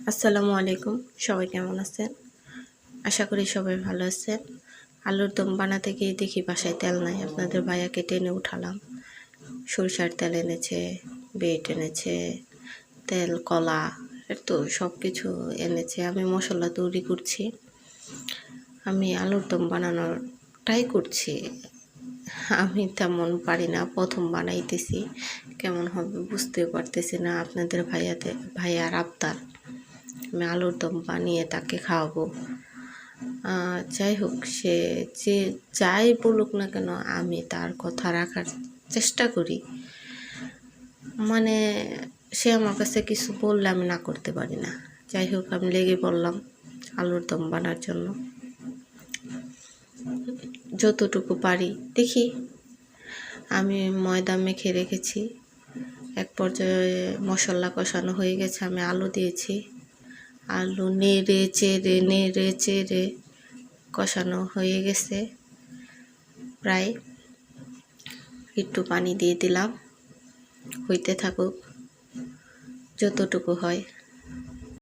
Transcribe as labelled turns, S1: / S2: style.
S1: আসসালামু আলাইকুম। সবাই কেমন আছেন? আশা করি সবাই ভালো আছেন। আলুর দম বানাতে গিয়ে দেখি বাসায় তেল নাই। আপনাদের ভাইয়াকে টেনে উঠালাম। সরিষার তেল এনেছে, বিট এনেছে, তেল, কলা, তো সব কিছু এনেছে। আমি মশলা তৈরি করছি। আমি আলুর দম বানানোর ট্রাই করছি। আমি তেমন পারি না, প্রথম বানাইতেছি। কেমন হবে বুঝতেও পারতেছি না। আপনাদের ভাইয়ার আবদার আমি আলুর দম বানিয়ে তাকে খাওয়াবো। যাই হোক, সে যে যাই বলুক না কেন আমি তার কথা রাখার চেষ্টা করি। মানে সে আমার কাছে কিছু বললে আমি না করতে পারি না। যাই হোক, আমি লেগে পড়লাম আলুর দম বানার জন্য। যতটুকু পারি দেখি। আমি ময়দা মেখে রেখেছি। এক পর্যায়ে মশলা কষানো হয়ে গেছে, আমি আলু দিয়েছি। আলু নেড়ে চেড়ে কষানো হয়ে গেছে প্রায়। একটু পানি দিয়ে দিলাম, হইতে থাকুক যতটুকু হয়।